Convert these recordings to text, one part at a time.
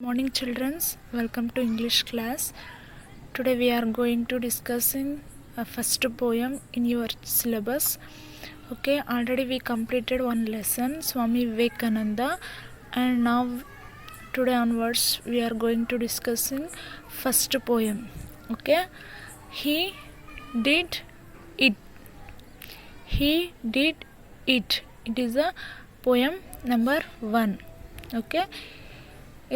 Morning childrens, welcome to English class. Today we are going to discussing a first poem in your syllabus. Okay, already we completed one lesson, Swami Vivekananda, and now today onwards we are going to discussing first poem. Okay, he did it. He did it. It is a poem number 1. Okay.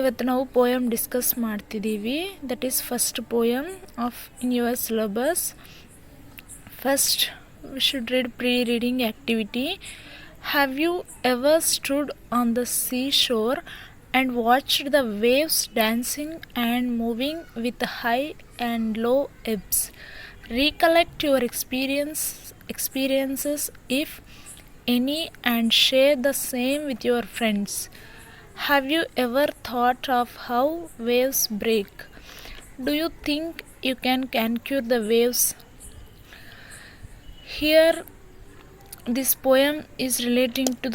ಇವತ್ತು ನಾವು poem discuss ಮಾಡ್ತಿದ್ದೀವಿ. That is first poem of in your syllabus. First we should read pre reading activity. Have you ever stood on the sea shore and watched the waves dancing and moving with high and low ebbs? Recollect your experiences if any and share the same with your friends. Have you ever thought of how waves break? Do you think you can conquer the waves? Here this poem is relating to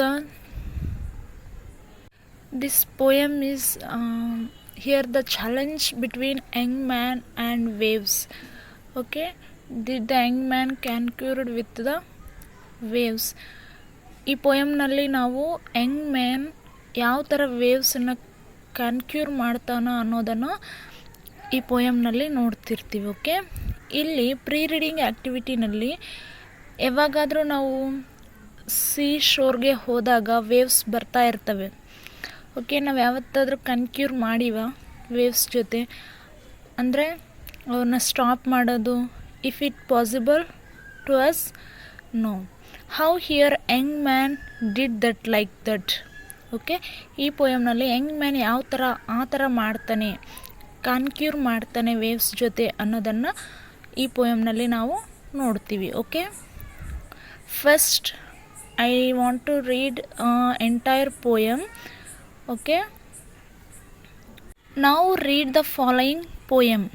here the challenge between young man and waves. Okay, did the young man conquered with the waves? ಈ ಪೋಯಮ್ನಲ್ಲಿ ನಾವು Young man ಯಾವ ಥರ ವೇವ್ಸನ್ನು ಕನ್ಕ್ಯೂರ್ ಮಾಡ್ತಾನೋ ಅನ್ನೋದನ್ನು ಈ ಪೋಯಮ್ನಲ್ಲಿ ನೋಡ್ತಿರ್ತೀವಿ. Okay, ಇಲ್ಲಿ ಪ್ರೀ ರೀಡಿಂಗ್ ಆ್ಯಕ್ಟಿವಿಟಿನಲ್ಲಿ ಯಾವಾಗಾದರೂ ನಾವು ಸೀ ಶೋರ್ಗೆ ಹೋದಾಗ ವೇವ್ಸ್ ಬರ್ತಾ ಇರ್ತವೆ. ಓಕೆ, ನಾವು ಯಾವತ್ತಾದರೂ ಕನ್ಕ್ಯೂರ್ ಮಾಡಿವ ವೇವ್ಸ್ ಜೊತೆ? ಅಂದರೆ ಅವನ್ನ ಸ್ಟಾಪ್ ಮಾಡೋದು, if it possible to us? No. How here young man did that like that. Okay, ಈ ಪೋಯಮ್ನಲ್ಲಿ ಯಂಗ್ ಮ್ಯಾನ್ ಯಾವ ಥರ ಆ ಥರ ಮಾಡ್ತಾನೆ, ಕನ್ಕ್ಯೂರ್ ಮಾಡ್ತಾನೆ ವೇವ್ಸ್ ಜೊತೆ ಅನ್ನೋದನ್ನು ಈ ಪೋಯಮ್ನಲ್ಲಿ ನಾವು ನೋಡ್ತೀವಿ. Okay, first I want to read entire poem. Okay, now read the following poem.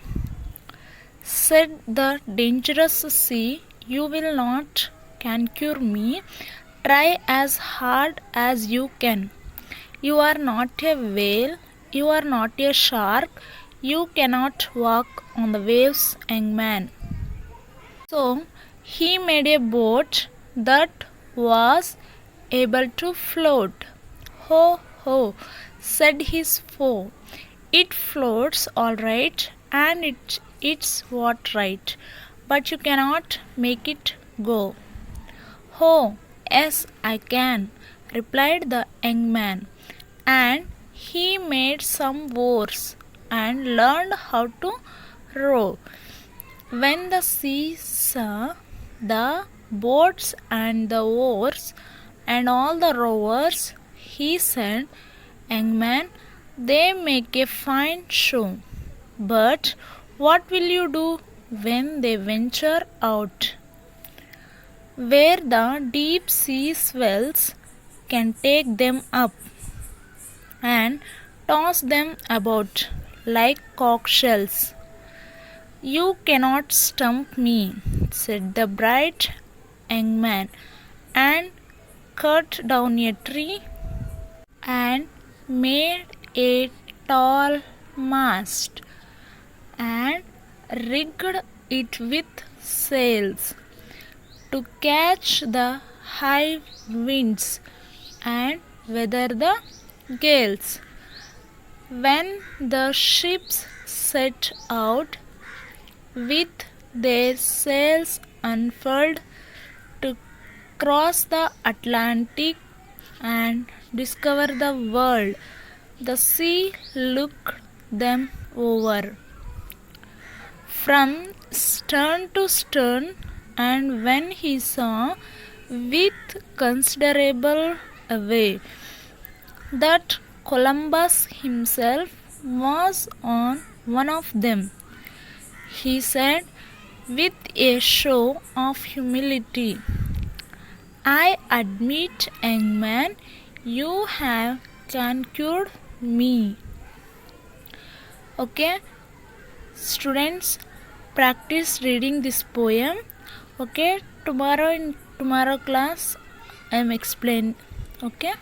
Said the dangerous sea, you will not conquer me. Try as hard as you can. You are not a whale, you are not a shark, you cannot walk on the waves, young man. So he made a boat that was able to float. Ho, ho, said his foe. It floats all right, and it's what right, but you cannot make it go. Oh, yes, I can, replied the young man, and he made some oars and learned how to row. When the sea saw the boats and the oars and all the rowers, he said, young man, they make a fine show, but what will you do when they venture out, where the deep sea swells can take them up and toss them about like conch shells? You cannot stump me, said the bright young man, and cut down a tree and made a tall mast and rigged it with sails to catch the high winds and weather the gales. When the ships set out with their sails unfurled to cross the Atlantic and discover the world, the sea looked them over from stern to stern, and when he saw with considerable away that Columbus himself was on one of them, he said with a show of humility, I admit, young man, you have conquered me. Okay, students, practice reading this poem. Okay, tomorrow in tomorrow class I am explain. Okay.